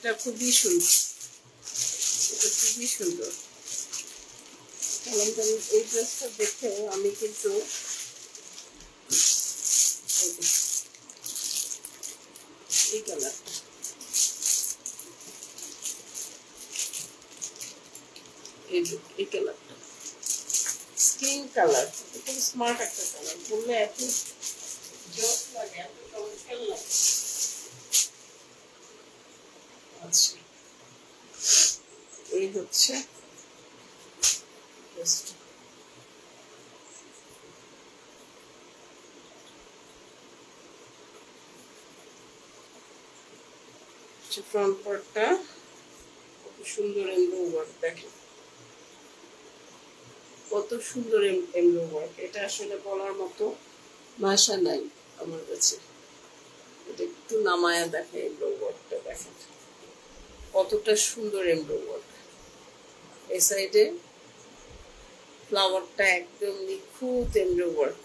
এটা খুবই সুন্দর, এটা খুবই সুন্দর। কালামকারী এই ড্রেসটা দেখে আমি কিন্তু এই কালারটা, এই কালারটা স্কিন কালার, খুব স্মার্ট একটা কালার, বললে এত জোস লাগে, এত চমৎকার লাগে। আচ্ছা, এই হচ্ছে ফ্রন্ট পার্টটা কত সুন্দর এমব্রো ওয়ার্ক, দেখেন কত সুন্দর এমব্রো ওয়ার্ক। এটা আসলে বলার মতো ভাষা নাই আমার কাছে। এটা একটু নামায়া দেখে এমব্রো ওয়ার্কটা, দেখেন কতটা সুন্দর এমব্রো ওয়ার্ক। এই সাইডে ফ্লাওয়ারটা একদম নিখুঁত এমব্রো ওয়ার্ক,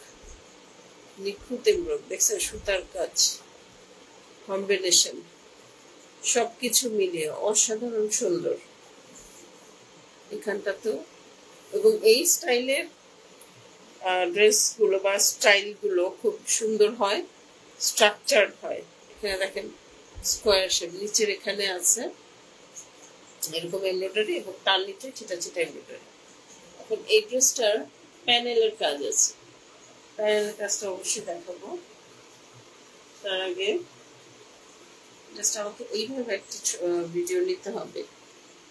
নিখুঁত এমব্রো, দেখছেন সুতার কাজ, কম্বিনেশন সবকিছু মিলিয়ে অসাধারণ সুন্দর এখানটা তো। এবং এই স্টাইলের ড্রেসগুলো বা স্টাইলগুলো খুব সুন্দর হয়, স্ট্রাকচার্ড হয়। এখানে দেখেন স্কোয়ার শেপ, নিচের এখানে আছে এরকম এমব্রয়ডারি এবং তার নিচে ছিটা ছিটা এমব্রয়ডারি। এখন এই ড্রেসটার প্যানেলের কাজ আছে, প্যানেলের কাজটা অবশ্যই দেখাবো। তার আগে জাস্ট আমাকে এইভাবে একটা ভিডিও নিতে হবে,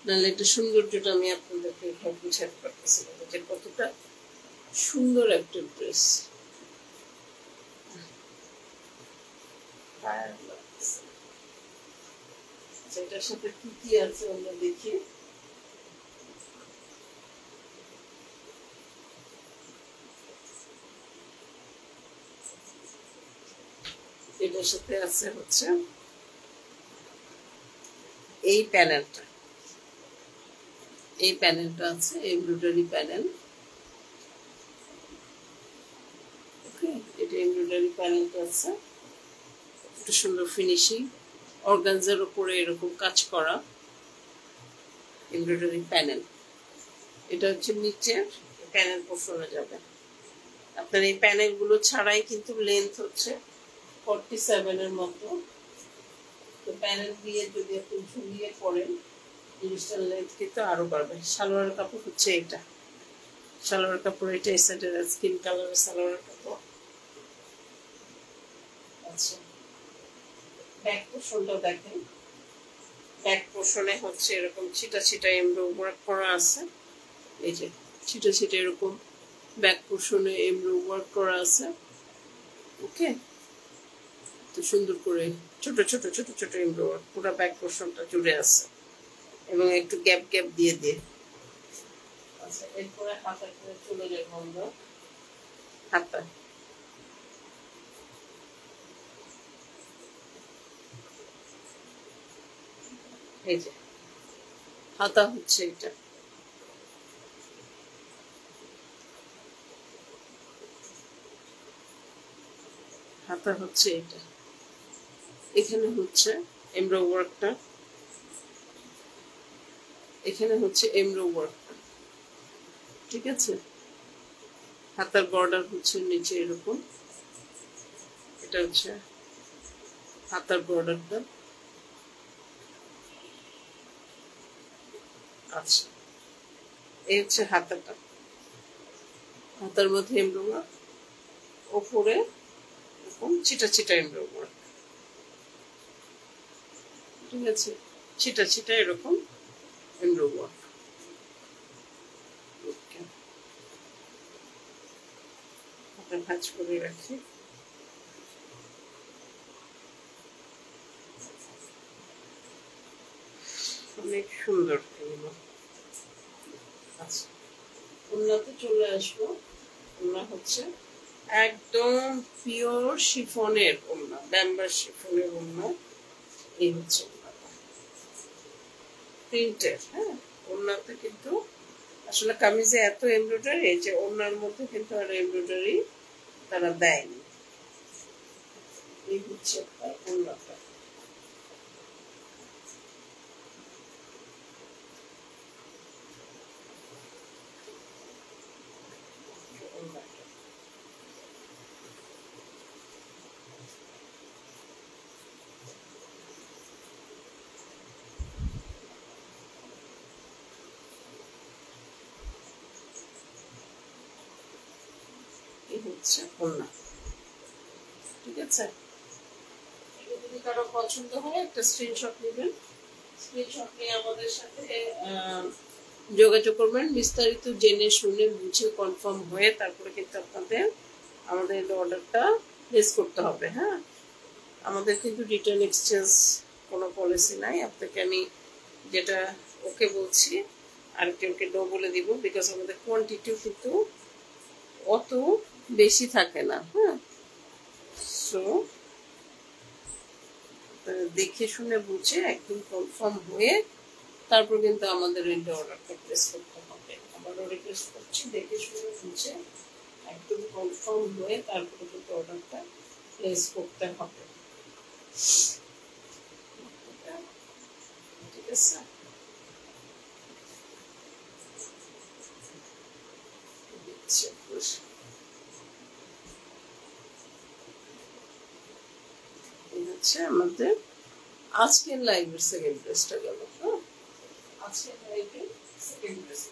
নাহলে একটা সৌন্দর্যটা আমি আপনাদেরকে এভাবে বুঝাতে পারতেছি না যে কতটা সুন্দর একটা ড্রেস। এটার সাথে কি কি আছে আমরা দেখি। এটার সাথে আছে হচ্ছে এই প্যানেলটা, এই প্যানেলটা আছে এমব্রয়ডারি প্যানেল। ওকে, এটা এমব্রয়ডারি প্যানেলটা আছে, একটা সুন্দর ফিনিশিং, অর্গানজার উপরে এরকম কাজ করা এমব্রয়ডারি প্যানেল। এটা হচ্ছে নিচের প্যানেল পোর্শনে যাবে। আপনার এই প্যানেলগুলো ছাড়াই কিন্তু লেন্থ হচ্ছে 47 এর মতো। তো প্যানেল দিয়ে যদি আপনি ঝুলিয়ে পড়েন জিনিসটার লেন্থ কিন্তু আরো বাড়বে। সালোয়ার কাপড় হচ্ছে এটা, সালোয়ার কাপড় এটা, এই সাইডের স্কিন কালারের সালোয়ার কাপড়। আচ্ছা, ব্যাক পোর্শনটা দেখেন, ব্যাক পোর্শনে হচ্ছে এরকম ছিটা ছিটা এমব্রো ওয়ার্ক করা আছে। এই যে ছিটা ছিটা এরকম ব্যাক পোর্শনে এমব্রো ওয়ার্ক করা আছে। ওকে, তো সুন্দর করে ছোট ছোট ছোট ছোট এমব্রো ওয়ার্ক পুরো ব্যাক পোর্শনটা জুড়ে আছে এবং একটু গ্যাপ গ্যাপ দিয়ে দিয়ে। আচ্ছা, এরপরে হাতা করে চলে যাবো আমরা। হাতা, এই যে হাতা হচ্ছে এটা, হাতা হচ্ছে এটা। এখানে হচ্ছে এমব্রো ওয়ার্কটা, এখানে হচ্ছে এমব্রো ওয়ার্কটা, ঠিক আছে। হাতার বর্ডার হচ্ছে নিচে এরকম, এটা হচ্ছে হাতার বর্ডারটা। আচ্ছা, এই হচ্ছে হাতাটা, হাতার মধ্যে এমব্রো ওয়ার্ক, ওপরে এরকম ছিটা ছিটা এমব্রো ওয়ার্ক, ঠিক আছে, ছিটা ছিটা এরকম এমব্রো ওয়ার্ক। হাতা ভাঁজ করে রাখি। অনেক সুন্দর এগুলো। আচ্ছা, ওড়নাতে চলে আসবো। ওড়না হচ্ছে একদম পিওর শিফনের ওড়না, ব্যাম্বার শিফনের ওড়না। এই হচ্ছে ওড়নাটা প্রিন্টের। হ্যাঁ, ওড়নাতে কিন্তু আসলে কামিজে এত এমব্রয়ডারি যে ওড়নার মধ্যে কিন্তু আর এমব্রয়ডারি তারা দেয়নি। এই হচ্ছে ওড়নাটা। হচ্ছে ওড়না। ঠিক আছে, যদি কারো পছন্দ হয় একটা স্ক্রিনশট নেবেন, স্ক্রিনশট নিয়ে আমাদের সাথে যোগাযোগ করবেন। বিস্তারিত জেনে শুনে বুঝে কনফার্ম হয়ে তারপরে কিন্তু আপনাদের আমাদের অর্ডারটা প্লেস করতে হবে। হ্যাঁ, আমাদের কিন্তু রিটার্ন এক্সচেঞ্জ কোনো পলিসি নাই। আপনাকে আমি যেটা ওকে বলছি আরেকজনকে নো বলে দিব, বিকজ আমাদের কোয়ান্টিটিও কিন্তু অত বেশি থাকে না। হ্যাঁ, সো দেখে শুনে বুঝে একদম কনফার্ম হয়ে তারপর কিন্তু আমাদের এই অর্ডারটা প্লেস করতে হবে। আবারও রিকোয়েস্ট করছি, দেখে শুনে বুঝে একদম কনফার্ম হয়ে তারপরে কিন্তু অর্ডারটা প্লেস করতে হবে। ঠিক আছে, হচ্ছে আমাদের আজকের লাইভের সেকেন্ড ড্রেসটা গেল। হ্যাঁ, আজকের লাইভের সেকেন্ড ড্রেস।